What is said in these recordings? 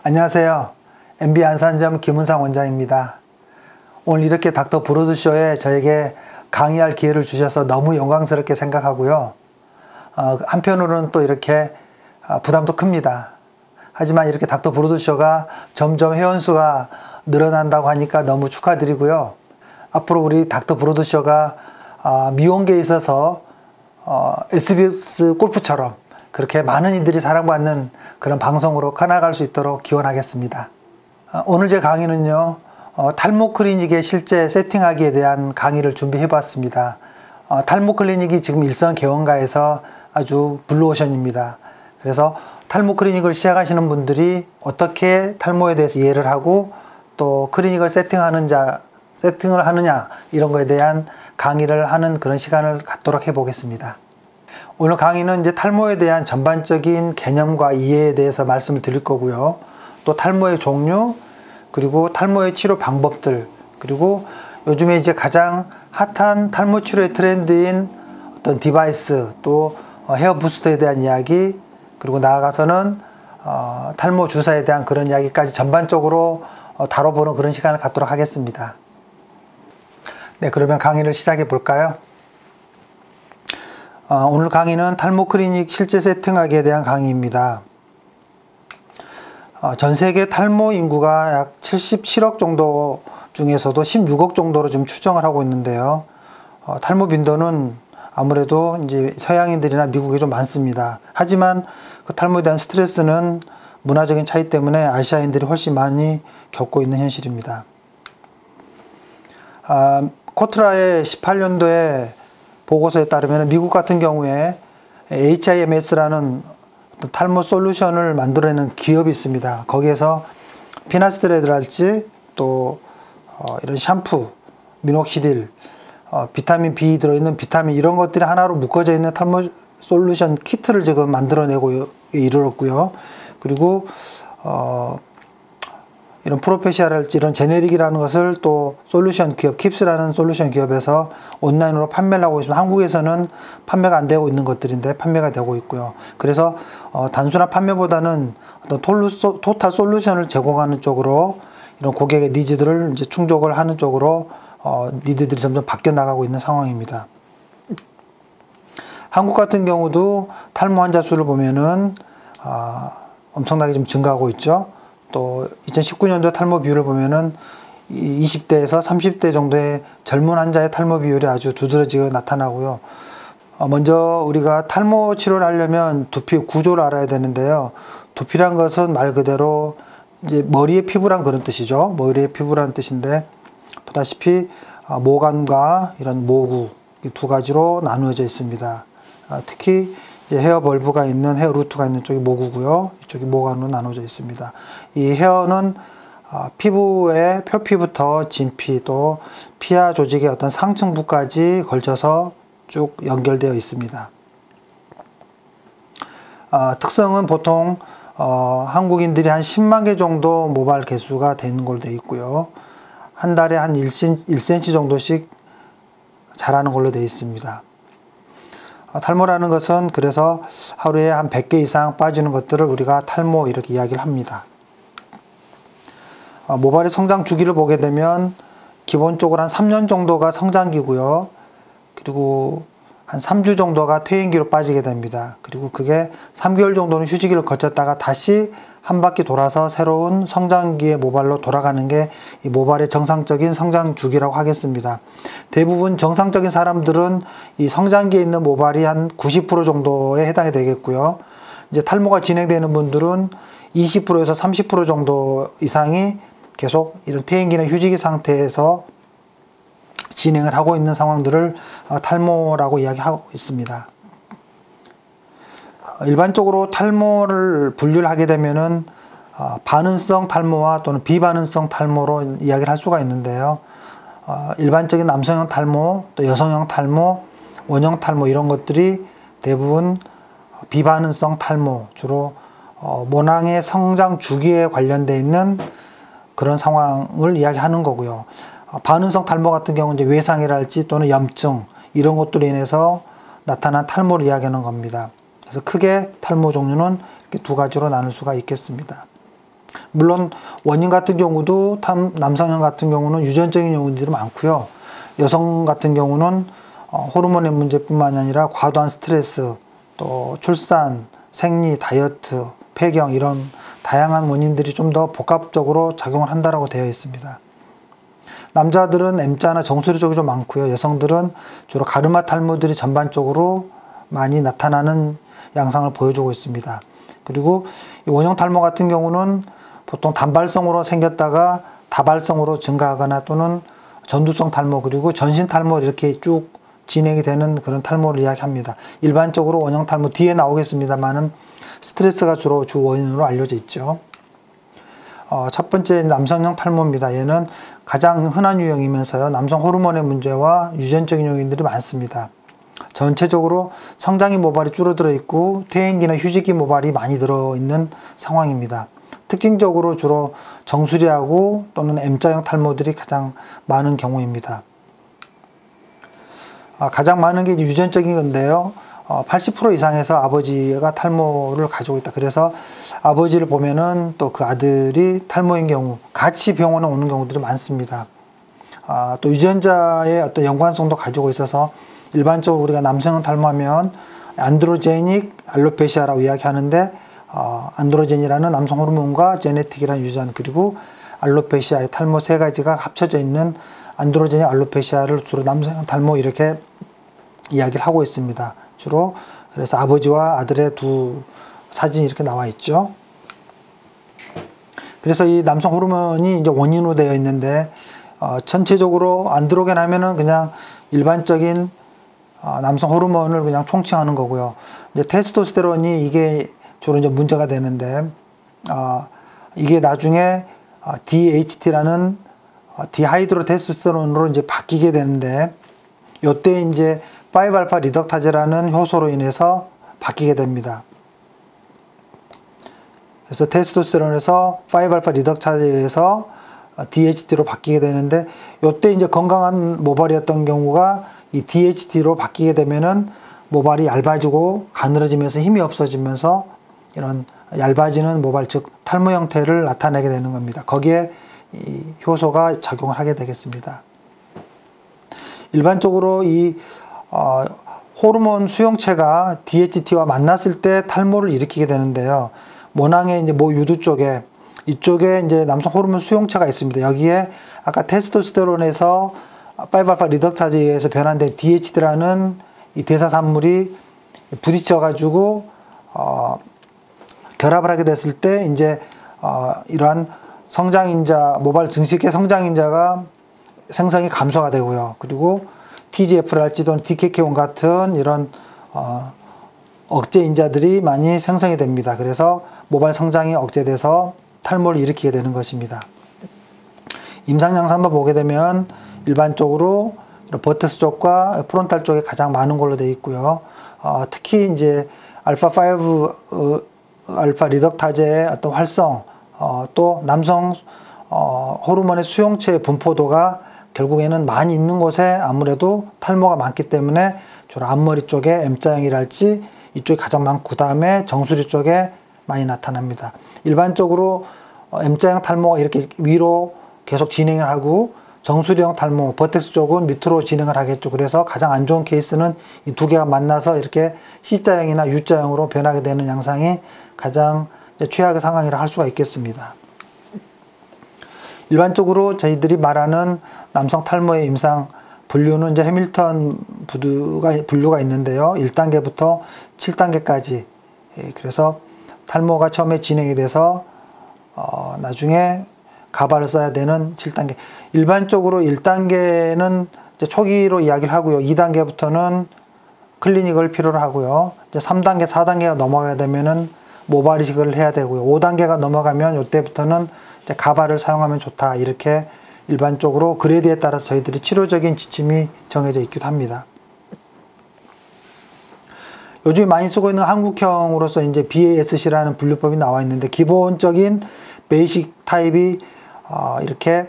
안녕하세요. MB 안산점 김은상 원장입니다. 오늘 이렇게 닥터 브로드쇼에 저에게 강의할 기회를 주셔서 너무 영광스럽게 생각하고요. 한편으로는 또 이렇게 부담도 큽니다. 하지만 이렇게 닥터 브로드쇼가 점점 회원수가 늘어난다고 하니까 너무 축하드리고요. 앞으로 우리 닥터 브로드쇼가 미용계에 있어서 SBS 골프처럼 그렇게 많은 이들이 사랑받는 그런 방송으로 커나갈 수 있도록 기원하겠습니다. 오늘 제 강의는요, 탈모 클리닉의 실제 세팅하기에 대한 강의를 준비해 봤습니다. 탈모 클리닉이 지금 일선 개원가에서 아주 블루오션입니다. 그래서 탈모 클리닉을 시작하시는 분들이 어떻게 탈모에 대해서 이해를 하고 또 클리닉을 세팅을 하느냐 이런 거에 대한 강의를 하는 그런 시간을 갖도록 해 보겠습니다. 오늘 강의는 이제 탈모에 대한 전반적인 개념과 이해에 대해서 말씀을 드릴 거고요. 또 탈모의 종류, 그리고 탈모의 치료 방법들, 그리고 요즘에 이제 가장 핫한 탈모 치료의 트렌드인 어떤 디바이스, 또 헤어 부스터에 대한 이야기, 그리고 나아가서는 탈모 주사에 대한 그런 이야기까지 전반적으로 다뤄보는 그런 시간을 갖도록 하겠습니다. 네, 그러면 강의를 시작해 볼까요? 오늘 강의는 탈모 클리닉 실제 세팅하기에 대한 강의입니다. 전 세계 탈모 인구가 약 77억 정도 중에서도 16억 정도로 좀 추정을 하고 있는데요. 탈모 빈도는 아무래도 이제 서양인들이나 미국에 좀 많습니다. 하지만 그 탈모에 대한 스트레스는 문화적인 차이 때문에 아시아인들이 훨씬 많이 겪고 있는 현실입니다. 코트라의 18년도에 보고서에 따르면 미국 같은 경우에 HIMS라는 탈모 솔루션을 만들어내는 기업이 있습니다. 거기에서 피나스트레드랄지 또 이런 샴푸, 미녹시딜, 비타민 B 들어있는 비타민 이런 것들이 하나로 묶어져 있는 탈모 솔루션 키트를 지금 만들어내고 이르렀고요. 그리고 이런 프로페시아랄지 이런 제네릭이라는 것을 또 솔루션 기업, 킵스라는 솔루션 기업에서 온라인으로 판매를 하고 있습니다. 한국에서는 판매가 안 되고 있는 것들인데 판매가 되고 있고요. 그래서 단순한 판매보다는 어떤 토탈 솔루션을 제공하는 쪽으로 이런 고객의 니즈들을 이제 충족을 하는 쪽으로 니드들이 점점 바뀌어 나가고 있는 상황입니다. 한국 같은 경우도 탈모 환자 수를 보면은 엄청나게 좀 증가하고 있죠. 또 2019년도 탈모 비율을 보면은 20대에서 30대 정도의 젊은 환자의 탈모 비율이 아주 두드러지게 나타나고요. 먼저 우리가 탈모 치료를 하려면 두피 구조를 알아야 되는데요. 두피란 것은 말 그대로 이제 머리의 피부란 그런 뜻이죠. 머리의 피부라는 뜻인데 보다시피 모관과 이런 모구 이 두 가지로 나누어져 있습니다. 특히 헤어 벌브가 있는 헤어 루트가 있는 쪽이 모구고요. 이쪽이 모관으로 나눠져 있습니다. 이 헤어는 피부의 표피부터 진피 또 피하 조직의 어떤 상층부까지 걸쳐서 쭉 연결되어 있습니다. 특성은 보통 한국인들이 한 10만 개 정도 모발 개수가 되는 걸로 되어 있고요. 한 달에 한 1cm 정도씩 자라는 걸로 되어 있습니다. 탈모라는 것은 그래서 하루에 한 100개 이상 빠지는 것들을 우리가 탈모 이렇게 이야기를 합니다. 모발의 성장 주기를 보게 되면 기본적으로 한 3년 정도가 성장기고요. 그리고 한 3주 정도가 퇴행기로 빠지게 됩니다. 그리고 그게 3개월 정도는 휴지기를 거쳤다가 다시 한 바퀴 돌아서 새로운 성장기의 모발로 돌아가는 게 이 모발의 정상적인 성장 주기라고 하겠습니다. 대부분 정상적인 사람들은 이 성장기에 있는 모발이 한 90% 정도에 해당이 되겠고요. 이제 탈모가 진행되는 분들은 20%에서 30% 정도 이상이 계속 이런 퇴행기나 휴지기 상태에서 진행을 하고 있는 상황들을 탈모라고 이야기하고 있습니다. 일반적으로 탈모를 분류를 하게 되면은 반응성 탈모와 또는 비반응성 탈모로 이야기를 할 수가 있는데요. 일반적인 남성형 탈모, 또 여성형 탈모, 원형 탈모 이런 것들이 대부분 비반응성 탈모, 주로 모낭의 성장 주기에 관련되어 있는 그런 상황을 이야기하는 거고요. 반응성 탈모 같은 경우는 이제 외상이랄지 또는 염증 이런 것들로 인해서 나타난 탈모를 이야기하는 겁니다. 그래서 크게 탈모 종류는 이렇게 두 가지로 나눌 수가 있겠습니다. 물론 원인 같은 경우도 남성형 같은 경우는 유전적인 요인들이 많고요. 여성 같은 경우는 호르몬의 문제뿐만 아니라 과도한 스트레스, 또 출산, 생리, 다이어트, 폐경 이런 다양한 원인들이 좀 더 복합적으로 작용을 한다고 되어 있습니다. 남자들은 M자나 정수리 쪽이 좀 많고요. 여성들은 주로 가르마 탈모들이 전반적으로 많이 나타나는 양상을 보여주고 있습니다. 그리고 이 원형 탈모 같은 경우는 보통 단발성으로 생겼다가 다발성으로 증가하거나 또는 전두성 탈모 그리고 전신 탈모 이렇게 쭉 진행이 되는 그런 탈모를 이야기합니다. 일반적으로 원형 탈모 뒤에 나오겠습니다만은 스트레스가 주로 주 원인으로 알려져 있죠. 첫 번째 남성형 탈모입니다. 얘는 가장 흔한 유형이면서요. 남성 호르몬의 문제와 유전적인 요인들이 많습니다. 전체적으로 성장기 모발이 줄어들어 있고 퇴행기나 휴지기 모발이 많이 들어있는 상황입니다. 특징적으로 주로 정수리하고 또는 M자형 탈모들이 가장 많은 경우입니다. 가장 많은 게 유전적인 건데요. 80% 이상에서 아버지가 탈모를 가지고 있다. 그래서 아버지를 보면은 또 그 아들이 탈모인 경우 같이 병원에 오는 경우들이 많습니다. 또 유전자의 어떤 연관성도 가지고 있어서 일반적으로 우리가 남성형 탈모하면 안드로제닉 알로페시아라고 이야기하는데 안드로젠이라는 남성 호르몬과 제네틱이라는 유전 그리고 알로페시아의 탈모 세 가지가 합쳐져 있는 안드로제닉 알로페시아를 주로 남성형 탈모 이렇게 이야기를 하고 있습니다. 주로 그래서 아버지와 아들의 두 사진이 이렇게 나와 있죠. 그래서 이 남성 호르몬이 이제 원인으로 되어 있는데 전체적으로 안드로겐 하면은 그냥 일반적인 남성 호르몬을 그냥 총칭하는 거고요. 이제 테스토스테론이 이게 주로 이제 문제가 되는데 이게 나중에 DHT라는 디하이드로 테스토스테론으로 이제 바뀌게 되는데 요때 이제 5알파 리덕타제라는 효소로 인해서 바뀌게 됩니다. 그래서 테스토스테론에서 5알파 리덕타제에서 DHT로 바뀌게 되는데 요때 이제 건강한 모발이었던 경우가 이 DHT로 바뀌게 되면은 모발이 얇아지고 가늘어지면서 힘이 없어지면서 이런 얇아지는 모발 즉 탈모 형태를 나타내게 되는 겁니다. 거기에 이 효소가 작용을 하게 되겠습니다. 일반적으로 이 호르몬 수용체가 DHT와 만났을 때 탈모를 일으키게 되는데요. 모낭의 이제 모 유두 쪽에 이쪽에 이제 남성 호르몬 수용체가 있습니다. 여기에 아까 테스토스테론에서 5알파 리덕타제에 의해서 변환된 DHT라는 이 대사산물이 부딪혀 가지고 결합을 하게 됐을 때 이제 이러한 성장인자 모발 증식계 성장인자가 생성이 감소가 되고요. 그리고 TGF랄지 또는 DKK1 같은 이런 억제인자들이 많이 생성이 됩니다. 그래서 모발 성장이 억제돼서 탈모를 일으키게 되는 것입니다. 임상 양상도 보게 되면 일반적으로 버테스 쪽과 프론탈 쪽에 가장 많은 걸로 되어 있고요. 특히 이제 알파5 알파 리덕타제의 어떤 활성 또 남성 호르몬의 수용체의 분포도가 결국에는 많이 있는 곳에 아무래도 탈모가 많기 때문에 주로 앞머리 쪽에 M자형이랄지 이쪽이 가장 많고 그 다음에 정수리 쪽에 많이 나타납니다. 일반적으로 M자형 탈모가 이렇게 위로 계속 진행을 하고 정수리형 탈모, 버텍스 쪽은 밑으로 진행을 하겠죠. 그래서 가장 안 좋은 케이스는 이 두 개가 만나서 이렇게 C자형이나 U자형으로 변하게 되는 양상이 가장 최악의 상황이라 할 수가 있겠습니다. 일반적으로 저희들이 말하는 남성 탈모의 임상 분류는 이제 해밀턴 분류가 있는데요. 1단계부터 7단계까지. 그래서 탈모가 처음에 진행이 돼서 나중에 가발을 써야 되는 7단계. 일반적으로 1단계는 이제 초기로 이야기를 하고요. 2단계부터는 클리닉을 필요로 하고요. 이제 3단계, 4단계가 넘어가게 되면은 모발 이식을 해야 되고요. 5단계가 넘어가면 이때부터는 이제 가발을 사용하면 좋다. 이렇게 일반적으로 그레이드에 따라서 저희들이 치료적인 지침이 정해져 있기도 합니다. 요즘 많이 쓰고 있는 한국형으로서 이제 BASC라는 분류법이 나와 있는데 기본적인 베이식 타입이 이렇게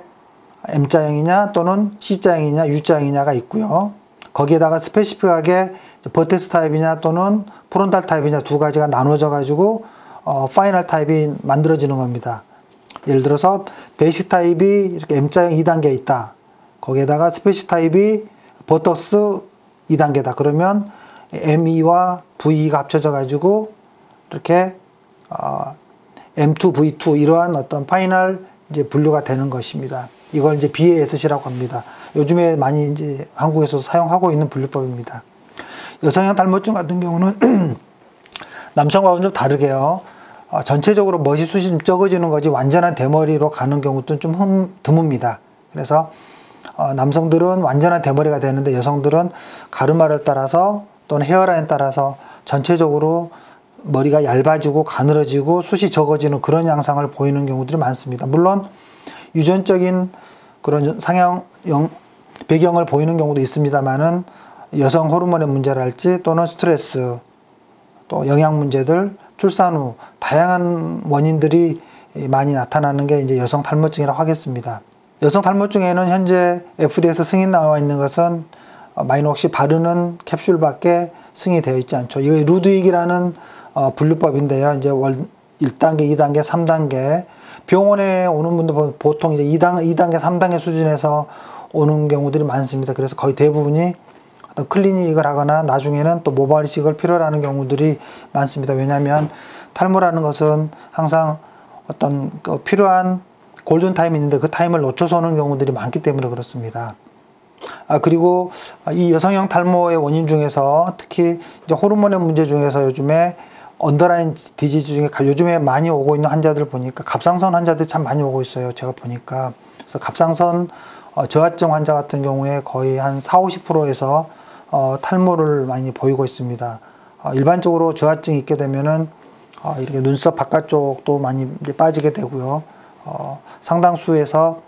M자형이냐 또는 C자형이냐 U자형이냐가 있고요. 거기에다가 스페시픽하게 버텍스 타입이냐 또는 프론탈 타입이냐 두 가지가 나눠져 가지고 파이널 타입이 만들어지는 겁니다. 예를 들어서 베이식 타입이 이렇게 M자형 2단계에 있다. 거기에다가 스페셜 타입이 버터스 2단계다. 그러면 M2와 V2가 합쳐져 가지고 이렇게 M2, V2 이러한 어떤 파이널 이제 분류가 되는 것입니다. 이걸 이제 BASC라고 합니다. 요즘에 많이 이제 한국에서 사용하고 있는 분류법입니다. 여성형 탈모증 같은 경우는 남성과는 좀 다르게요. 전체적으로 머리숱이 좀 적어지는 거지 완전한 대머리로 가는 경우도 좀 드뭅니다. 그래서 남성들은 완전한 대머리가 되는데 여성들은 가르마를 따라서 또는 헤어라인 따라서 전체적으로 머리가 얇아지고 가늘어지고 숱이 적어지는 그런 양상을 보이는 경우들이 많습니다. 물론 유전적인 그런 상형 배경을 보이는 경우도 있습니다만은 여성 호르몬의 문제랄지 또는 스트레스 또 영양 문제들 출산 후 다양한 원인들이 많이 나타나는 게 이제 여성 탈모증이라고 하겠습니다. 여성 탈모증에는 현재 FDA에서 승인 나와 있는 것은 마이녹시 바르는 캡슐밖에 승인이 되어 있지 않죠. 이거 루드윅이라는 분류법인데요. 이제 1단계, 2단계, 3단계 병원에 오는 분들 보통 이제 2단계, 3단계 수준에서 오는 경우들이 많습니다. 그래서 거의 대부분이 어떤 클리닉을 하거나 나중에는 또 모발 이식을 필요로 하는 경우들이 많습니다. 왜냐하면 탈모라는 것은 항상 어떤 필요한 골든 타임이 있는데 그 타임을 놓쳐서 오는 경우들이 많기 때문에 그렇습니다. 그리고 이 여성형 탈모의 원인 중에서 특히 이제 호르몬의 문제 중에서 요즘에 언더라인 디지즈 중에 요즘에 많이 오고 있는 환자들 보니까 갑상선 환자들이 참 많이 오고 있어요. 제가 보니까. 그래서 갑상선 저하증 환자 같은 경우에 거의 한 40~50%에서 탈모를 많이 보이고 있습니다. 일반적으로 저하증이 있게 되면은 이렇게 눈썹 바깥쪽도 많이 이제 빠지게 되고요. 상당수에서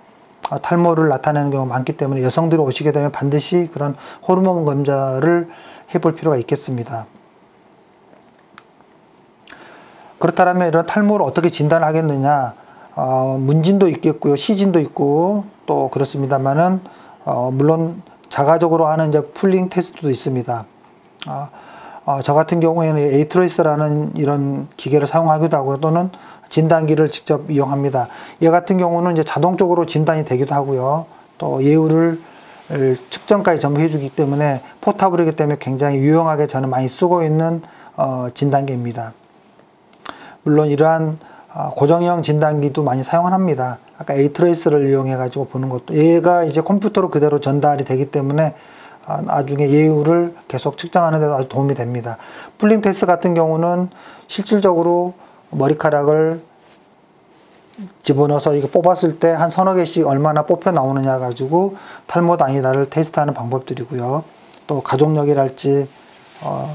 탈모를 나타내는 경우가 많기 때문에 여성들이 오시게 되면 반드시 그런 호르몬 검사를 해볼 필요가 있겠습니다. 그렇다면 이런 탈모를 어떻게 진단을 하겠느냐? 문진도 있겠고요, 시진도 있고 또 그렇습니다만은 물론 자가적으로 하는 이제 풀링 테스트도 있습니다. 저 같은 경우에는 에이트레이스라는 이런 기계를 사용하기도 하고요, 또는 진단기를 직접 이용합니다. 얘 같은 경우는 이제 자동적으로 진단이 되기도 하고요, 또 예후를 측정까지 전부 해주기 때문에 포타블이기 때문에 굉장히 유용하게 저는 많이 쓰고 있는 진단기입니다. 물론 이러한 고정형 진단기도 많이 사용을 합니다. 아까 에이트레이스를 이용해 가지고 보는 것도 얘가 이제 컴퓨터로 그대로 전달이 되기 때문에 나중에 예후를 계속 측정하는 데 아주 도움이 됩니다. 풀링 테스트 같은 경우는 실질적으로 머리카락을 집어넣어서 이거 뽑았을 때 한 서너 개씩 얼마나 뽑혀 나오느냐 가지고 탈모 단일화를 테스트하는 방법들이고요. 또 가족력이랄지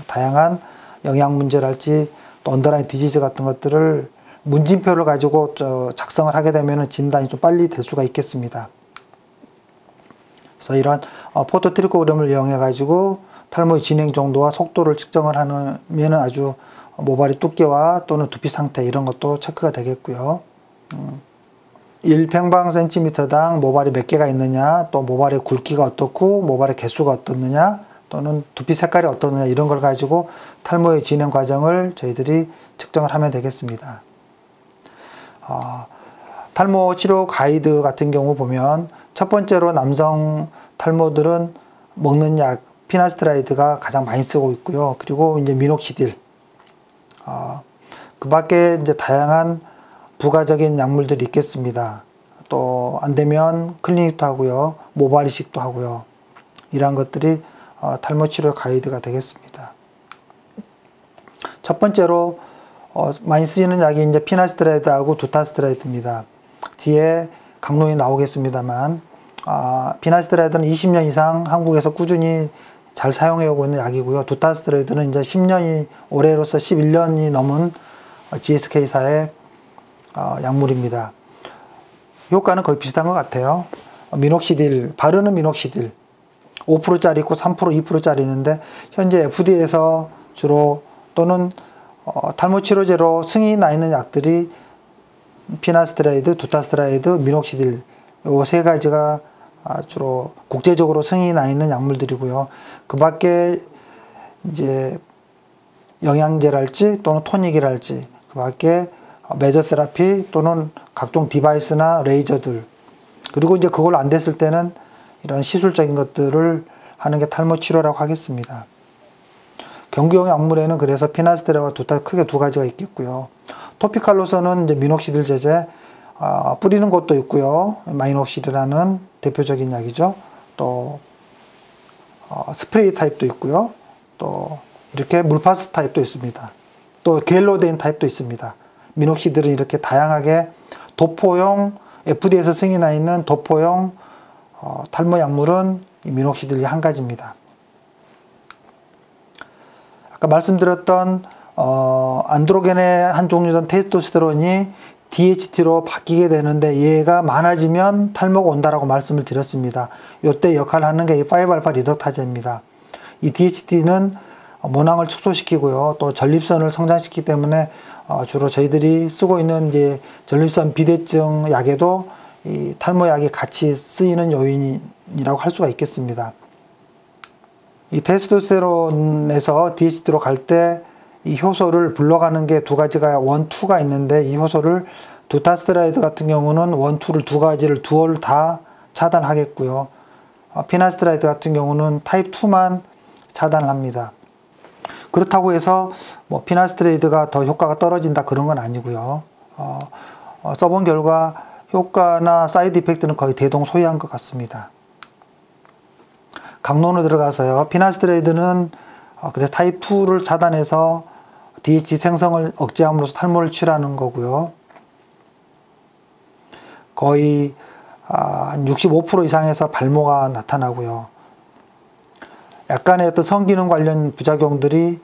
다양한 영양 문제랄지 또 언더라인 디지즈 같은 것들을 문진표를 가지고 작성을 하게 되면 진단이 좀 빨리 될 수가 있겠습니다. 그래서 이런 포토트리코그램을 이용해 가지고 탈모의 진행 정도와 속도를 측정을 하면 아주 모발의 두께와 또는 두피 상태 이런 것도 체크가 되겠고요. 1평방센티미터당 모발이 몇 개가 있느냐, 또 모발의 굵기가 어떻고 모발의 개수가 어떻느냐, 또는 두피 색깔이 어떻느냐 이런 걸 가지고 탈모의 진행 과정을 저희들이 측정을 하면 되겠습니다. 탈모 치료 가이드 같은 경우 보면 첫 번째로 남성 탈모들은 먹는 약 피나스트라이드가 가장 많이 쓰고 있고요. 그리고 이제 미녹시딜, 그 밖에 이제 다양한 부가적인 약물들이 있겠습니다. 또 안되면 클리닉도 하고요, 모발 이식도 하고요. 이러한 것들이 탈모 치료 가이드가 되겠습니다. 첫 번째로 많이 쓰이는 약이 이제 피나스트라이드하고 두타스트라이드입니다. 뒤에 강론이 나오겠습니다만 피나스트라이드는 20년 이상 한국에서 꾸준히 잘 사용해 오고 있는 약이고요. 두타스트라이드는 이제 10년이 올해로서 11년이 넘은 GSK사의 약물입니다. 효과는 거의 비슷한 것 같아요. 미녹시딜, 바르는 미녹시딜 5%짜리 있고 3%, 2%짜리 있는데 현재 FDA에서 주로 또는 탈모 치료제로 승인이 나 있는 약들이 피나스트라이드, 두타스트라이드, 미녹시딜 요 세 가지가 주로 국제적으로 승인이 나 있는 약물들이고요. 그 밖에 이제 영양제랄지 또는 토닉이랄지 그 밖에 메저 세라피 또는 각종 디바이스나 레이저들, 그리고 이제 그걸 안 됐을 때는 이런 시술적인 것들을 하는 게 탈모 치료라고 하겠습니다. 경구용 약물에는 그래서 피나스테라와 크게 두 가지가 있겠고요. 토피칼로서는 이제 미녹시딜 제제, 뿌리는 곳도 있고요. 마이녹시딜이라는 대표적인 약이죠. 또 스프레이 타입도 있고요. 또 이렇게 물파스 타입도 있습니다. 또 겔로데인 타입도 있습니다. 미녹시딜은 이렇게 다양하게 도포용, FDA에서 승인이 나 있는 도포용 탈모 약물은 이 미녹시딜이 한 가지입니다. 아까 말씀드렸던 안드로겐의 한 종류던 테스토스테론이 DHT로 바뀌게 되는데 얘가 많아지면 탈모가 온다라고 말씀을 드렸습니다. 이때 역할을 하는 게 이 5알파 리덕타제입니다. 이 DHT는 모낭을 축소시키고요. 또 전립선을 성장시키기 때문에 주로 저희들이 쓰고 있는 이제 전립선 비대증 약에도 이 탈모약이 같이 쓰이는 요인이라고 할 수가 있겠습니다. 이 테스토스테론에서 DHT로 갈 때 이 효소를 불러가는 게 두 가지가 1, 2가 있는데 이 효소를 두타스테라이드 같은 경우는 1, 2를 두 가지를 두어를 다 차단하겠고요. 피나스테라이드 같은 경우는 타입 2만 차단을 합니다. 그렇다고 해서 뭐 피나스테라이드가 더 효과가 떨어진다 그런 건 아니고요. 써본 결과 효과나 사이드 이펙트는 거의 대동소이한 것 같습니다. 강론으로 들어가서요. 피나스테라이드는 그래서 타입 2를 차단해서 DHT 생성을 억제함으로써 탈모를 치료하는 거고요. 거의 한 65% 이상에서 발모가 나타나고요. 약간의 어떤 성기능 관련 부작용들이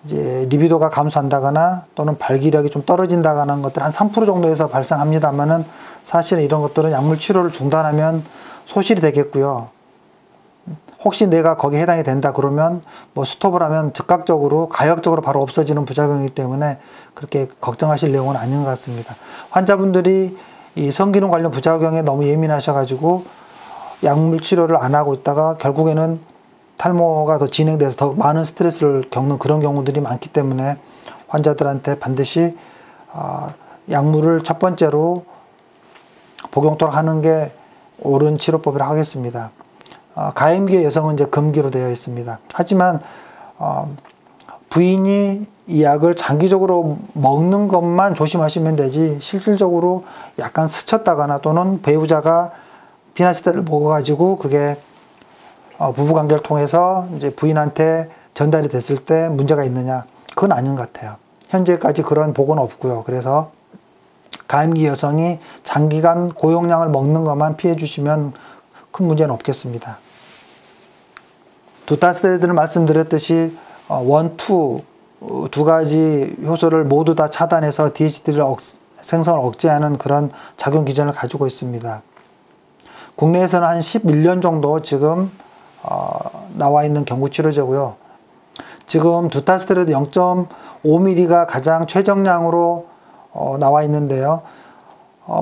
이제 리비도가 감소한다거나 또는 발기력이 좀 떨어진다거나 하는 것들 한 3% 정도에서 발생합니다만은 사실은 이런 것들은 약물 치료를 중단하면 소실이 되겠고요. 혹시 내가 거기에 해당이 된다 그러면 뭐 스톱을 하면 즉각적으로 가역적으로 바로 없어지는 부작용이기 때문에 그렇게 걱정하실 내용은 아닌 것 같습니다. 환자분들이 이 성기능 관련 부작용에 너무 예민하셔가지고 약물 치료를 안 하고 있다가 결국에는 탈모가 더 진행돼서 더 많은 스트레스를 겪는 그런 경우들이 많기 때문에 환자들한테 반드시 약물을 첫 번째로 복용토록 하는 게 옳은 치료법이라고 하겠습니다. 가임기의 여성은 이제 금기로 되어 있습니다. 하지만 부인이 이 약을 장기적으로 먹는 것만 조심하시면 되지 실질적으로 약간 스쳤다거나 또는 배우자가 피나스테를 먹어가지고 그게 부부관계를 통해서 이제 부인한테 전달이 됐을 때 문제가 있느냐, 그건 아닌 것 같아요. 현재까지 그런 보고는 없고요. 그래서 가임기 여성이 장기간 고용량을 먹는 것만 피해 주시면 큰 문제는 없겠습니다. 두타스테로이드는 말씀드렸듯이 1, 2 두 가지 효소를 모두 다 차단해서 DHT를 생성을 억제하는 그런 작용 기전을 가지고 있습니다. 국내에서는 한 11년 정도 지금 나와 있는 경구치료제고요. 지금 두타스테로이드 0.5mm가 가장 최정량으로 나와 있는데요.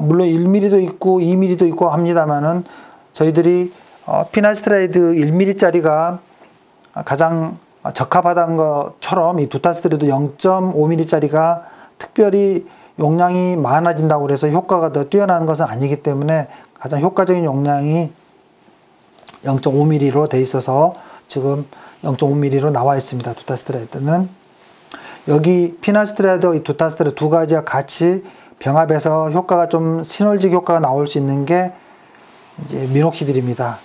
물론 1mm도 있고 2mm도 있고 합니다만은 저희들이 피나스테로이드 1mm짜리가 가장 적합하다는 것처럼 이 두타스테로이드 0.5mm짜리가 특별히 용량이 많아진다고 그래서 효과가 더 뛰어난 것은 아니기 때문에 가장 효과적인 용량이 0.5mm로 돼 있어서 지금 0.5mm로 나와 있습니다. 두타스테로이드는 여기 피나스테로이드, 이 두타스테로이드 두 가지가 같이 병합해서 효과가 좀 시너지 효과가 나올 수 있는 게 이제 미녹시딜입니다.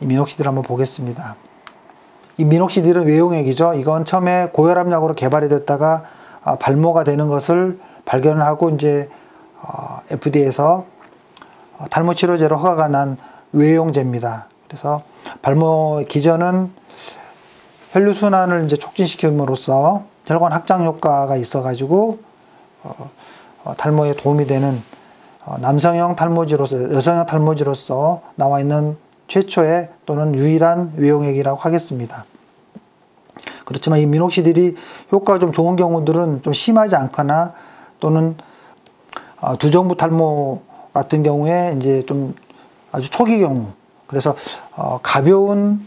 이 미녹시딜 한번 보겠습니다. 이 미녹시딜은 외용액이죠. 이건 처음에 고혈압약으로 개발이 됐다가 발모가 되는 것을 발견을 하고 이제 FDA에서 탈모 치료제로 허가가 난 외용제입니다. 그래서 발모 기전은 혈류순환을 이제 촉진시킴으로써 혈관 확장 효과가 있어가지고 탈모에 도움이 되는 남성형 탈모제로서, 여성형 탈모제로서 나와 있는 최초의 또는 유일한 외용액이라고 하겠습니다. 그렇지만 이 미녹시딜이 효과가 좀 좋은 경우들은 좀 심하지 않거나 또는 두정부 탈모 같은 경우에 이제 좀 아주 초기 경우, 그래서 가벼운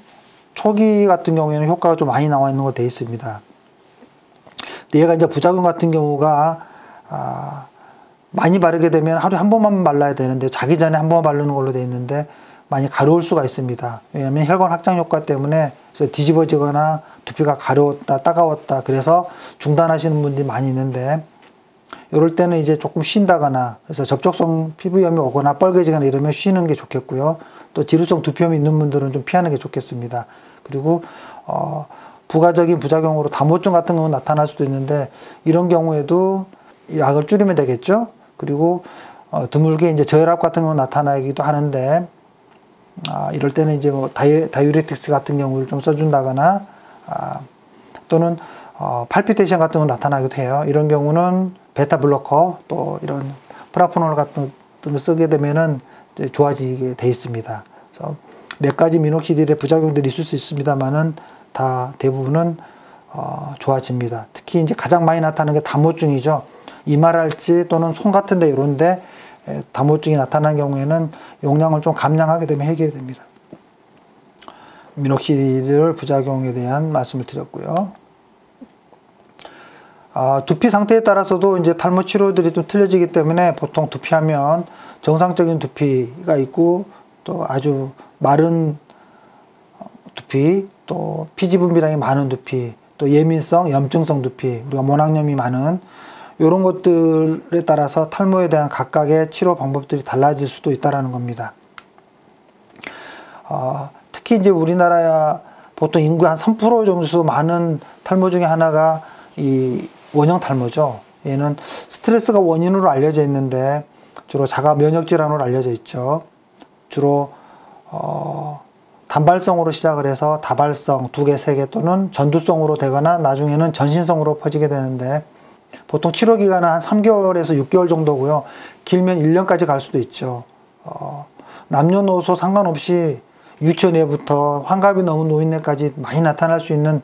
초기 같은 경우에는 효과가 좀 많이 나와 있는 거 되어 있습니다. 근데 얘가 이제 부작용 같은 경우가 많이 바르게 되면 하루에 한 번만 발라야 되는데 자기 전에 한 번 바르는 걸로 되어 있는데 많이 가려울 수가 있습니다. 왜냐하면 혈관 확장 효과 때문에 그래서 뒤집어지거나 두피가 가려웠다, 따가웠다 그래서 중단하시는 분들이 많이 있는데 이럴 때는 이제 조금 쉰다거나 그래서 접촉성 피부염이 오거나 뻘개지거나 이러면 쉬는 게 좋겠고요. 또 지루성 두피염이 있는 분들은 좀 피하는 게 좋겠습니다. 그리고 부가적인 부작용으로 담호증 같은 경우는 나타날 수도 있는데 이런 경우에도 약을 줄이면 되겠죠. 그리고 드물게 이제 저혈압 같은 경우는 나타나기도 하는데 이럴 때는 이제 뭐 다이우레틱스 같은 경우를 좀 써준다거나 또는 팔피테이션 같은 거 나타나기도 해요. 이런 경우는 베타 블로커 또 이런 프라포놀 같은 것들을 쓰게 되면은 이제 좋아지게 돼 있습니다. 그래서 몇 가지 미녹시딜의 부작용들이 있을 수 있습니다만은 다 대부분은 좋아집니다. 특히 이제 가장 많이 나타나는 게 담호증이죠. 이마랄지 또는 손 같은데 이런데 담호증이 나타난 경우에는 용량을 좀 감량하게 되면 해결이 됩니다. 미녹시딜 부작용에 대한 말씀을 드렸고요. 두피 상태에 따라서도 이제 탈모 치료들이 좀 틀려지기 때문에 보통 두피하면 정상적인 두피가 있고 또 아주 마른 두피 또 피지 분비량이 많은 두피 또 예민성, 염증성 두피 우리가 모낭염이 많은 이런 것들에 따라서 탈모에 대한 각각의 치료 방법들이 달라질 수도 있다는 겁니다. 특히 이제 우리나라야 보통 인구 한 3% 정도 많은 탈모 중에 하나가 이 원형 탈모죠. 얘는 스트레스가 원인으로 알려져 있는데 주로 자가 면역 질환으로 알려져 있죠. 주로 단발성으로 시작을 해서 다발성 2개, 3개 또는 전두성으로 되거나 나중에는 전신성으로 퍼지게 되는데 보통 치료 기간은 한 3개월에서 6개월 정도고요. 길면 1년까지 갈 수도 있죠. 남녀노소 상관없이 유치원에부터 환갑이 넘은 노인네까지 많이 나타날 수 있는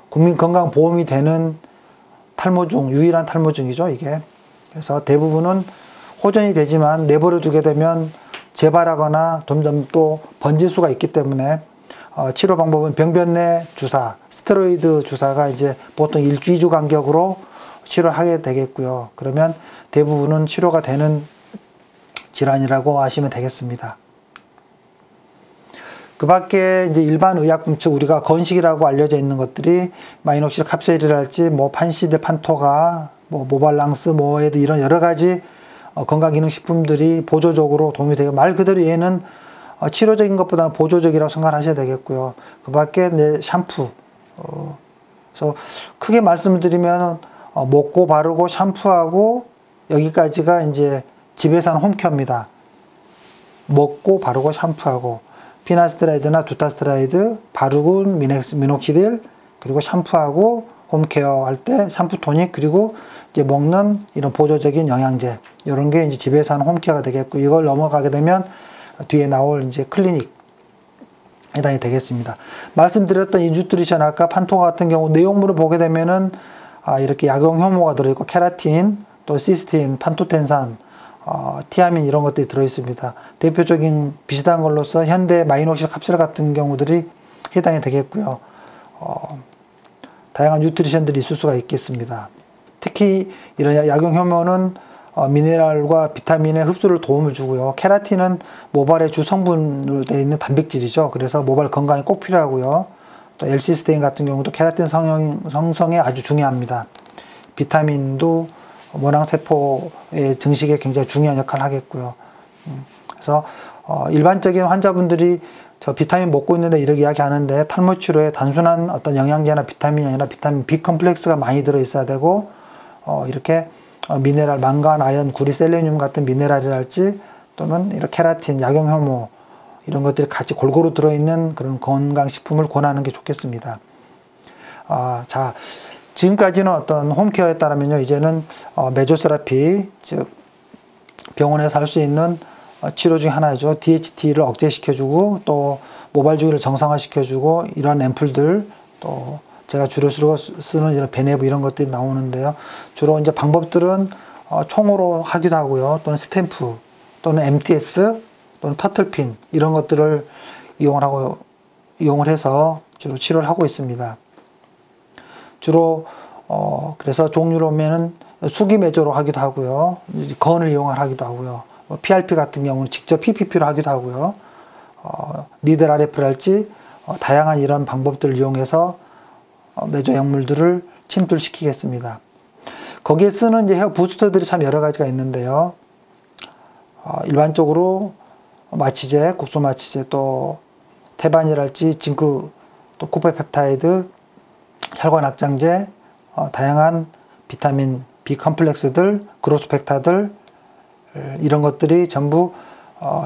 국민건강보험이 되는 탈모중, 유일한 탈모중이죠, 이게. 그래서 대부분은 호전이 되지만 내버려 두게 되면 재발하거나 점점 또 번질 수가 있기 때문에 치료 방법은 병변내 주사, 스테로이드 주사가 이제 보통 2주 간격으로 치료를 하게 되겠고요. 그러면 대부분은 치료가 되는 질환이라고 하시면 되겠습니다. 그 밖에 이제 일반 의약품 즉 우리가 건식이라고 알려져 있는 것들이 마이녹시딜 캅세일이랄지 뭐 판시드, 판토가, 뭐 모발랑스, 모에드 이런 여러 가지 건강기능식품들이 보조적으로 도움이 되고 말 그대로 얘는 치료적인 것보다는 보조적이라고 생각하셔야 되겠고요. 그 밖에 샴푸. 그래서 크게 말씀을 드리면 먹고 바르고 샴푸하고 여기까지가 이제 집에서 하는 홈케어입니다. 먹고 바르고 샴푸하고 피나스트라이드나 두타스트라이드 바르고 미녹시딜 그리고 샴푸하고 홈케어 할 때 샴푸 토닉 그리고 이제 먹는 이런 보조적인 영양제 이런 게 이제 집에서 하는 홈케어가 되겠고 이걸 넘어가게 되면 뒤에 나올 이제 클리닉 해당이 되겠습니다. 말씀드렸던 인주트리션 아까 판토 같은 경우 내용물을 보게 되면은 이렇게 약용 효모가 들어있고 케라틴 또 시스틴, 판토텐산 티아민 이런 것들이 들어있습니다. 대표적인 비슷한 걸로서 현대 마이녹시딜 캅셀 같은 경우들이 해당이 되겠고요. 다양한 뉴트리션들이 있을 수가 있겠습니다. 특히 이런 약용 효모는 미네랄과 비타민의 흡수를 도움을 주고요. 케라틴은 모발의 주 성분으로 되어 있는 단백질이죠. 그래서 모발 건강에 꼭 필요하고요. 또 L시스테인 같은 경우도 케라틴 형성에 아주 중요합니다. 비타민도 모낭세포의 증식에 굉장히 중요한 역할을 하겠고요. 그래서 일반적인 환자분들이 저 비타민 먹고 있는데 이렇게 이야기하는데 탈모 치료에 단순한 어떤 영양제나 비타민이 아니라 비타민 B 컴플렉스가 많이 들어 있어야 되고 이렇게 미네랄, 망간, 아연, 구리, 셀레늄 같은 미네랄이랄지 또는 이런 케라틴, 약용 효모 이런 것들이 같이 골고루 들어있는 그런 건강식품을 권하는 게 좋겠습니다. 자, 지금까지는 어떤 홈케어에 따르면요, 이제는 메조세라피, 즉 병원에서 할 수 있는 치료 중에 하나죠. DHT를 억제시켜주고 또 모발 주기를 정상화시켜주고 이런 앰플들 또 제가 주로 쓰는 이런 베네브 이런 것들이 나오는데요. 주로 이제 방법들은 총으로 하기도 하고요. 또는 스탬프 또는 MTS 또는 터틀핀 이런 것들을 이용을 해서 주로 치료를 하고 있습니다. 주로 그래서 종류로 보면은 수기 매조로 하기도 하고요. 건을 이용하기도 하고요. PRP 같은 경우는 직접 PPP로 하기도 하고요. 니들 RF랄지 다양한 이런 방법들을 이용해서 매조 약물들을 침투시키겠습니다. 거기에 쓰는 이제 헤어 부스터들이 참 여러 가지가 있는데요. 일반적으로 마취제, 국소 마취제, 또 테반이랄지 징크, 또 쿠퍼펩타이드, 혈관 확장제, 다양한 비타민 B 컴플렉스들, 그로스 팩타들, 이런 것들이 전부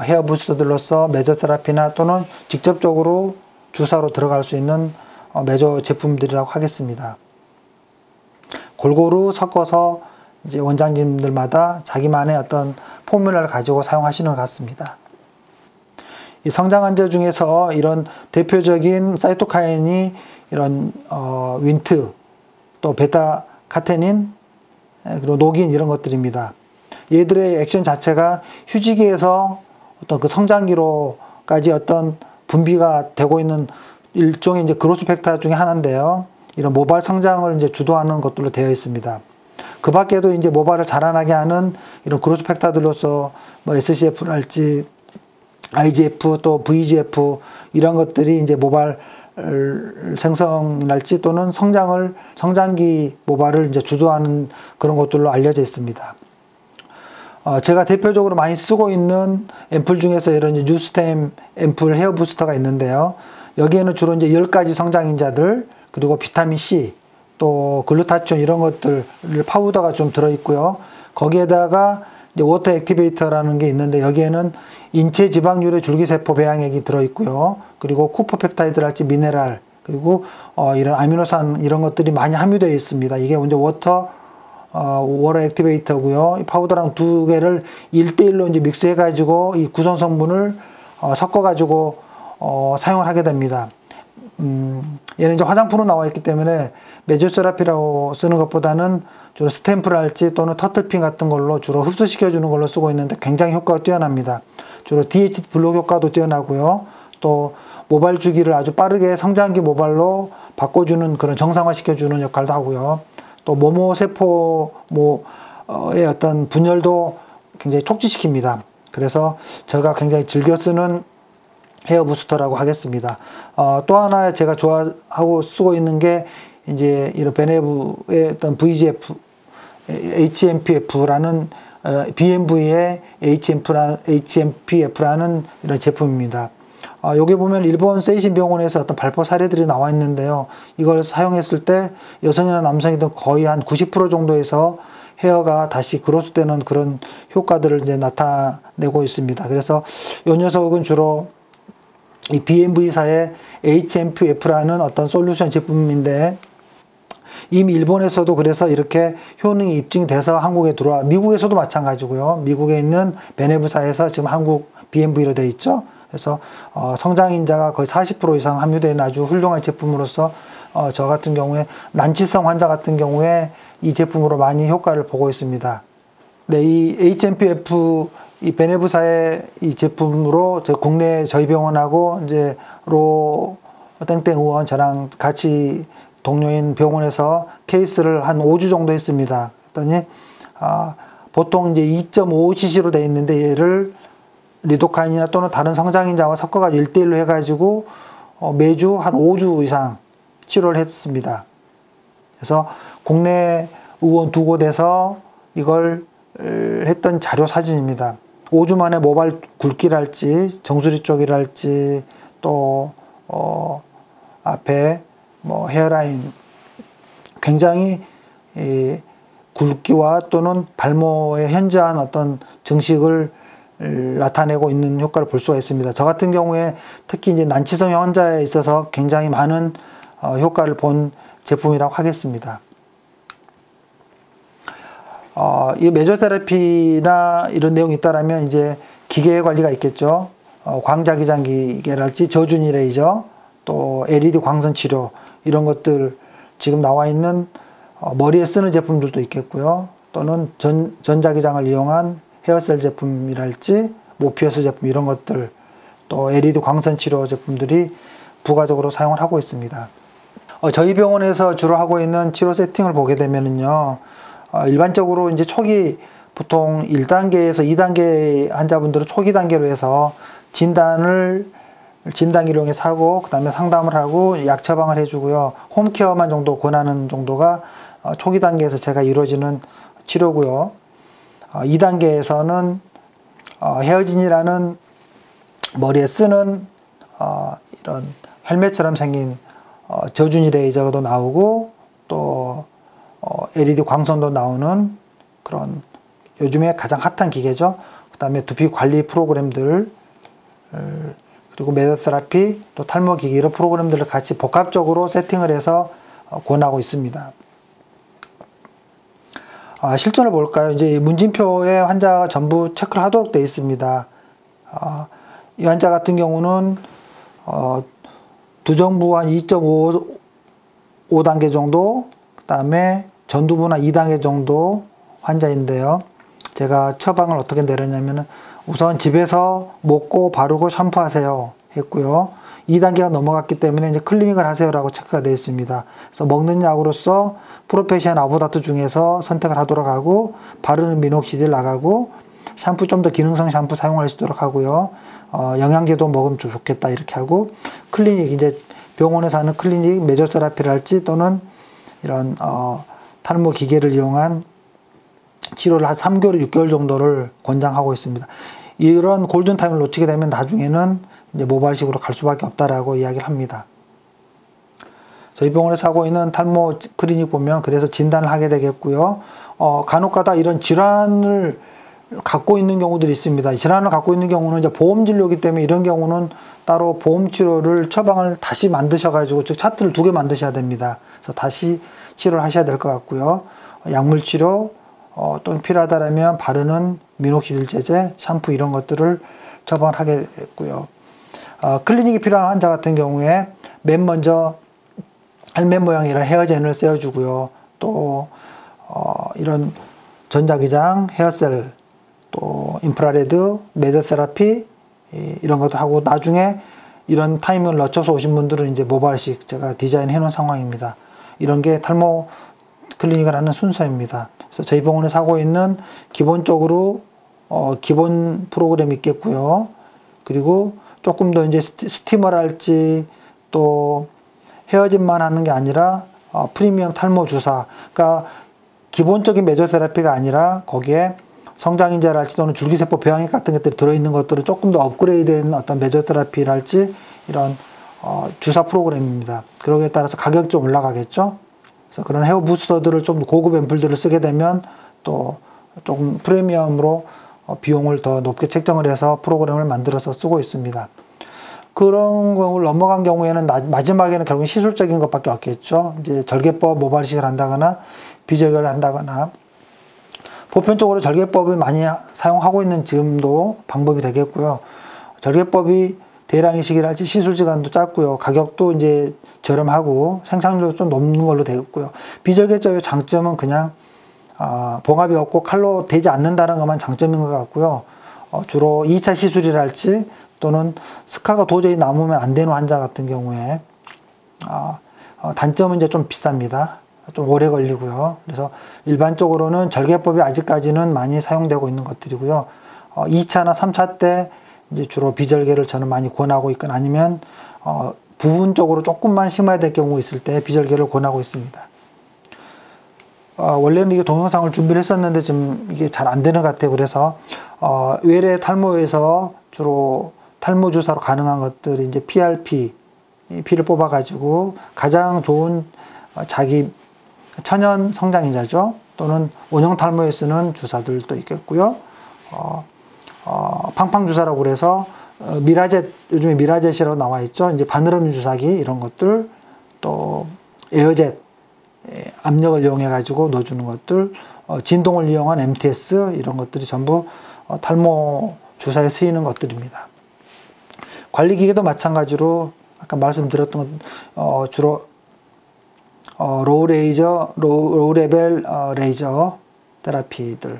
헤어 부스터들로서 매조 테라피나 또는 직접적으로 주사로 들어갈 수 있는 매조 제품들이라고 하겠습니다. 골고루 섞어서 이제 원장님들마다 자기만의 어떤 포뮬러를 가지고 사용하시는 것 같습니다. 이 성장 환자 중에서 이런 대표적인 사이토카인이 이런 윈트, 또 베타 카테닌, 그리고 녹인 이런 것들입니다. 얘들의 액션 자체가 휴지기에서 어떤 그 성장기로까지 어떤 분비가 되고 있는 일종의 이제 그로스 팩터 중에 하나인데요. 이런 모발 성장을 이제 주도하는 것들로 되어 있습니다. 그 밖에도 이제 모발을 자라나게 하는 이런 그로스 팩터들로서 뭐 SCF랄지 IGF 또 VGF 이런 것들이 이제 모발 생성이랄지 또는 성장기 모발을 이제 주도하는 그런 것들로 알려져 있습니다. 제가 대표적으로 많이 쓰고 있는 앰플 중에서 이런 뉴스템 앰플 헤어 부스터가 있는데요. 여기에는 주로 이제 10가지 성장인자들, 그리고 비타민 C, 또 글루타치온 이런 것들 파우더가 좀 들어있고요. 거기에다가 이제 워터 액티베이터라는 게 있는데 여기에는 인체 지방률의 줄기세포 배양액이 들어있고요. 그리고 쿠퍼펩타이드랄지 미네랄, 그리고 이런 아미노산 이런 것들이 많이 함유되어 있습니다. 이게 먼저 워터 액티베이터고요. 이 파우더랑 두 개를 1대1로 이제 믹스해가지고 이 구성 성분을 섞어가지고 사용을 하게 됩니다. 얘는 이제 화장품으로 나와 있기 때문에 메조세라피라고 쓰는 것보다는 주로 스탬프랄지 또는 터틀핀 같은 걸로 주로 흡수시켜주는 걸로 쓰고 있는데 굉장히 효과가 뛰어납니다. 주로 DHT 블록 효과도 뛰어나고요. 또 모발 주기를 아주 빠르게 성장기 모발로 바꿔주는 그런 정상화시켜주는 역할도 하고요. 또 모모세포의 어떤 분열도 굉장히 촉진시킵니다. 그래서 제가 굉장히 즐겨 쓰는 헤어 부스터라고 하겠습니다. 또 하나 제가 좋아하고 쓰고 있는 게 이제 이런 베네브의 어떤 VGF, HMPF라는 BMV의 HMPF라는 이런 제품입니다. 여기 보면 일본 세이신 병원에서 어떤 발포 사례들이 나와 있는데요. 이걸 사용했을 때 여성이나 남성이든 거의 한 90% 정도에서 헤어가 다시 그로스되는 그런 효과들을 이제 나타내고 있습니다. 그래서 이 녀석은 주로 이 BMV사의 HMPF라는 어떤 솔루션 제품인데 이미 일본에서도 그래서 이렇게 효능이 입증이 돼서 한국에 들어와, 미국에서도 마찬가지고요. 미국에 있는 베네브사에서 지금 한국 BMV로 되어 있죠. 그래서 성장인자가 거의 40% 이상 함유되는 아주 훌륭한 제품으로서 저 같은 경우에 난치성 환자 같은 경우에 이 제품으로 많이 효과를 보고 있습니다. 네, 이 HMPF 이 베네브사의 이 제품으로 국내 저희 병원하고 이제 로 땡땡 의원 저랑 같이 동료인 병원에서 케이스를 한 5주 정도 했습니다. 그랬더니 보통 이제 2.5cc로 되어 있는데 얘를 리도카인이나 또는 다른 성장인자와 섞어가지고 1대1로 해가지고 매주 한 5주 이상 치료를 했습니다. 그래서 국내 의원 2곳에서 이걸 했던 자료 사진입니다. 5주 만에 모발 굵기랄지 정수리 쪽이랄지 또 앞에 뭐 헤어라인 굉장히 굵기와 또는 발모의 현저한 어떤 증식을 나타내고 있는 효과를 볼 수가 있습니다. 저 같은 경우에 특히 이제 난치성 환자에 있어서 굉장히 많은 효과를 본 제품이라고 하겠습니다. 이 메조테라피나 이런 내용이 있다라면 이제 기계 관리가 있겠죠. 광자기장기계랄지 저준위 레이저, 또 LED 광선 치료 이런 것들 지금 나와 있는 머리에 쓰는 제품들도 있겠고요. 또는 전자기장을 이용한 헤어셀 제품이랄지 모피어스 제품 이런 것들, 또 LED 광선 치료 제품들이 부가적으로 사용을 하고 있습니다. 저희 병원에서 주로 하고 있는 치료 세팅을 보게 되면은요, 일반적으로 이제 초기 보통 1단계에서 2단계 환자분들은 초기 단계로 해서 진단기를 이용해서 하고 그 다음에 상담을 하고 약 처방을 해주고요. 홈케어만 정도 권하는 정도가 초기 단계에서 제가 이루어지는 치료고요. 2단계에서는 헤어진이라는 머리에 쓰는 이런 헬멧처럼 생긴 저준위 레이저도 나오고 또 LED 광선도 나오는 그런 요즘에 가장 핫한 기계죠. 그 다음에 두피 관리 프로그램들 그리고 메소세라피 또 탈모 기기 이런 프로그램들을 같이 복합적으로 세팅을 해서 권하고 있습니다. 실전을 볼까요? 이제 문진표에 환자가 전부 체크를 하도록 되어 있습니다. 이 환자 같은 경우는 두정부 한 2.5단계 정도, 그 다음에 전두부나 2단계 정도 환자인데요. 제가 처방을 어떻게 내렸냐면은 우선 집에서 먹고 바르고 샴푸하세요 했고요. 2단계가 넘어갔기 때문에 이제 클리닉을 하세요라고 체크가 되어 있습니다. 그래서 먹는 약으로서 프로페시안 아보다트 중에서 선택을 하도록 하고 바르는 미녹시딜 나가고 샴푸 좀 더 기능성 샴푸 사용할 수 있도록 하고요. 영양제도 먹으면 좋겠다 이렇게 하고 클리닉 이제 병원에서 하는 클리닉 메조세라피를 할지 또는 이런 탈모 기계를 이용한 치료를 한 3개월, 6개월 정도를 권장하고 있습니다. 이런 골든타임을 놓치게 되면 나중에는 이제 모발식으로 갈 수밖에 없다라고 이야기를 합니다. 저희 병원에서 하고 있는 탈모 클리닉 보면 그래서 진단을 하게 되겠고요. 간혹가다 이런 질환을 갖고 있는 경우들이 있습니다. 질환을 갖고 있는 경우는 이제 보험 진료이기 때문에 이런 경우는 따로 보험 치료를 처방을 다시 만드셔가지고 즉 차트를 2개 만드셔야 됩니다. 그래서 다시 치료를 하셔야 될 것 같고요. 약물 치료 또는 필요하다면 바르는 미녹시딜 제제, 샴푸 이런 것들을 처방을 하게 됐고요. 클리닉이 필요한 환자 같은 경우에 맨 먼저 헬멧 모양의 이런 헤어젠을 씌워주고요. 또 이런 전자기장, 헤어셀, 또 인프라레드, 메소세라피 이런 것도 하고 나중에 이런 타이밍을 늦춰서 오신 분들은 이제 모발식 제가 디자인해 놓은 상황입니다. 이런 게 탈모 클리닉을 하는 순서입니다. 그래서 저희 병원에서 하고 있는 기본적으로 기본 프로그램이 있겠고요. 그리고 조금 더 이제 스티머를 할지 또 헤어짐만 하는 게 아니라 프리미엄 탈모 주사, 그러니까 기본적인 메조세라피가 아니라 거기에 성장인자랄지 또는 줄기세포 배양액 같은 것들이 들어있는 것들은 조금 더 업그레이드된 어떤 메조세라피랄지 이런 주사 프로그램입니다. 그러기에 따라서 가격이 좀 올라가겠죠. 그래서 그런 헤어 부스터들을 좀 고급 앰플들을 쓰게 되면 또 조금 프리미엄으로 비용을 더 높게 책정을 해서 프로그램을 만들어서 쓰고 있습니다. 그런 경우를 넘어간 경우에는 마지막에는 결국 시술적인 것밖에 없겠죠. 이제 절개법 모발이식을 한다거나 비절개를 한다거나 보편적으로 절개법을 많이 사용하고 있는 지금도 방법이 되겠고요. 절개법이 대량 이식이랄지 시술 시간도 짧고요. 가격도 이제 저렴하고 생산률도 좀 높는 걸로 되겠고요. 비절개법의 장점은 그냥 봉합이 없고 칼로 되지 않는다는 것만 장점인 것 같고요. 주로 2차 시술이랄지 또는 스카가 도저히 남으면 안 되는 환자 같은 경우에 단점은 이제 좀 비쌉니다. 좀 오래 걸리고요. 그래서 일반적으로는 절개법이 아직까지는 많이 사용되고 있는 것들이고요. 2차나 3차 때 이제 주로 비절개를 저는 많이 권하고 있거나 아니면 부분적으로 조금만 심어야 될 경우 있을 때 비절개를 권하고 있습니다. 원래는 이게 동영상을 준비를 했었는데 지금 이게 잘 안 되는 것 같아요. 그래서 외래 탈모에서 주로 탈모 주사로 가능한 것들이 이제 PRP, 피를 뽑아가지고 가장 좋은 자기 천연 성장인자죠. 또는 원형 탈모에 쓰는 주사들도 있겠고요. 팡팡 주사라고 그래서 미라젯, 요즘에 미라젯이라고 나와 있죠. 이제 바늘없는 주사기 이런 것들, 또 에어젯 압력을 이용해 가지고 넣어주는 것들, 진동을 이용한 MTS 이런 것들이 전부 탈모 주사에 쓰이는 것들입니다. 관리기계도 마찬가지로 아까 말씀드렸던 것 주로 로우 레벨 레이저 테라피들이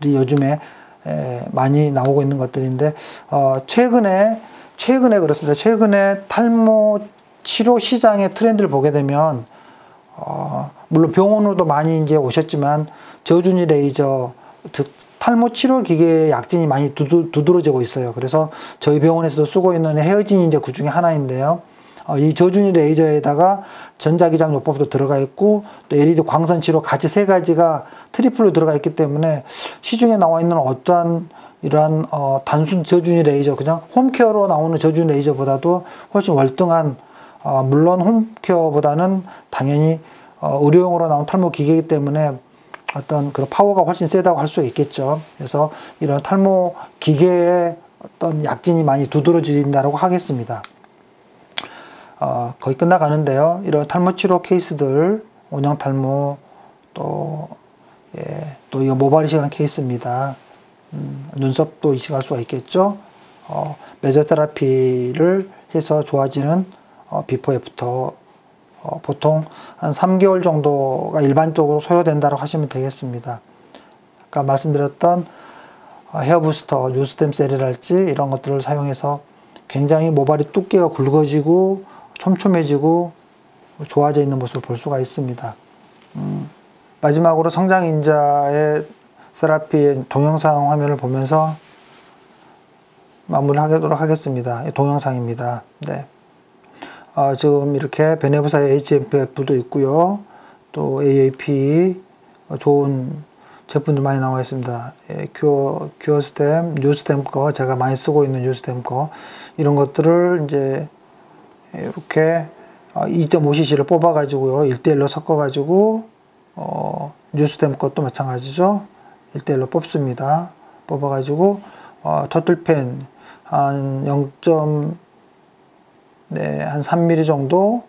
요즘에 많이 나오고 있는 것들인데 최근에 그렇습니다. 최근에 탈모 치료 시장의 트렌드를 보게 되면 물론 병원으로도 많이 이제 오셨지만 저준위 레이저, 즉 탈모 치료 기계의 약진이 많이 두드러지고 있어요. 그래서 저희 병원에서도 쓰고 있는 헤어진이 이제 그 중에 하나인데요. 이 저준위 레이저에다가 전자기장 요법도 들어가 있고 또 LED 광선 치료 같이 세 가지가 트리플로 들어가 있기 때문에 시중에 나와 있는 어떠한 이러한 단순 저준위 레이저, 그냥 홈케어로 나오는 저준위 레이저보다도 훨씬 월등한, 물론 홈케어보다는 당연히 의료용으로 나온 탈모 기계이기 때문에 어떤 그런 파워가 훨씬 세다고 할 수 있겠죠. 그래서 이런 탈모 기계의 어떤 약진이 많이 두드러진다고 하겠습니다. 거의 끝나가는데요. 이런 탈모 치료 케이스들, 원형 탈모, 또 이거 모발이 시간 케이스입니다. 눈썹도 이식할 수가 있겠죠. 메조테라피를 해서 좋아지는 비포 애프터, 보통 한 3개월 정도가 일반적으로 소요된다고 하시면 되겠습니다. 아까 말씀드렸던 헤어 부스터, 뉴스템 셀이랄지 이런 것들을 사용해서 굉장히 모발이 두께가 굵어지고 촘촘해지고 좋아져 있는 모습을 볼 수가 있습니다. 마지막으로 성장인자의 세라피의 동영상 화면을 보면서 마무리하도록 하겠습니다. 동영상입니다. 네. 지금 이렇게 베네부사의 HMPF도 있고요. 또 AAP 좋은 제품들 많이 나와 있습니다. 큐어스템, 뉴스템 거, 제가 많이 쓰고 있는 뉴스템 거, 이런 것들을 이제 이렇게 2.5cc를 뽑아 가지고요, 1대1로 섞어 가지고 뉴스템 것도 마찬가지죠. 1대1로 뽑습니다. 뽑아 가지고 터틀펜 한 3mm 정도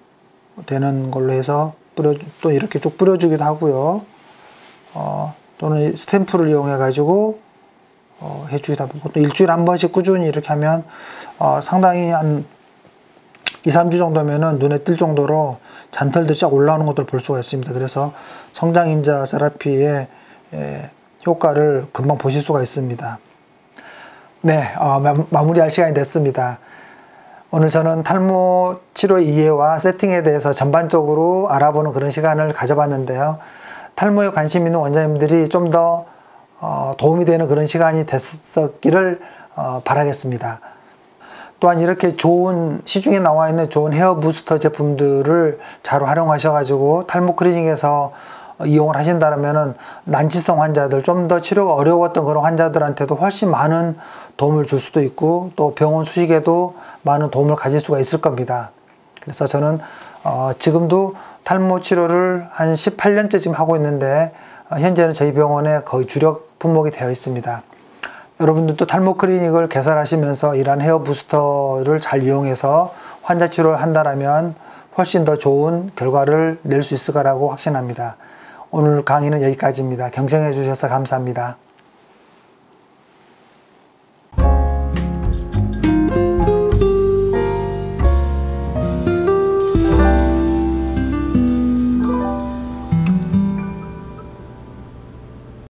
되는 걸로 해서 또 이렇게 쭉 뿌려주기도 하고요. 또는 스탬프를 이용해 가지고 해주기도 하고, 또 일주일에 한 번씩 꾸준히 이렇게 하면 상당히 한 2, 3주 정도면은 눈에 띌 정도로 잔털도 쫙 올라오는 것들을 볼 수가 있습니다. 그래서 성장인자 세라피의 효과를 금방 보실 수가 있습니다. 네, 마무리할 시간이 됐습니다. 오늘 저는 탈모 치료 이해와 세팅에 대해서 전반적으로 알아보는 그런 시간을 가져봤는데요. 탈모에 관심 있는 원장님들이 좀 더 도움이 되는 그런 시간이 됐었기를 바라겠습니다. 또한 이렇게 좋은, 시중에 나와 있는 좋은 헤어 부스터 제품들을 잘 활용하셔가지고 탈모 클리닉에서 이용을 하신다면은 난치성 환자들, 좀 더 치료가 어려웠던 그런 환자들한테도 훨씬 많은 도움을 줄 수도 있고, 또 병원 수익에도 많은 도움을 가질 수가 있을 겁니다. 그래서 저는 지금도 탈모 치료를 한 18년째 지금 하고 있는데, 현재는 저희 병원에 거의 주력 품목이 되어 있습니다. 여러분들도 탈모 클리닉을 개설하시면서 이러한 헤어 부스터를 잘 이용해서 환자 치료를 한다면 훨씬 더 좋은 결과를 낼 수 있을 거라고 확신합니다. 오늘 강의는 여기까지입니다. 경청해 주셔서 감사합니다.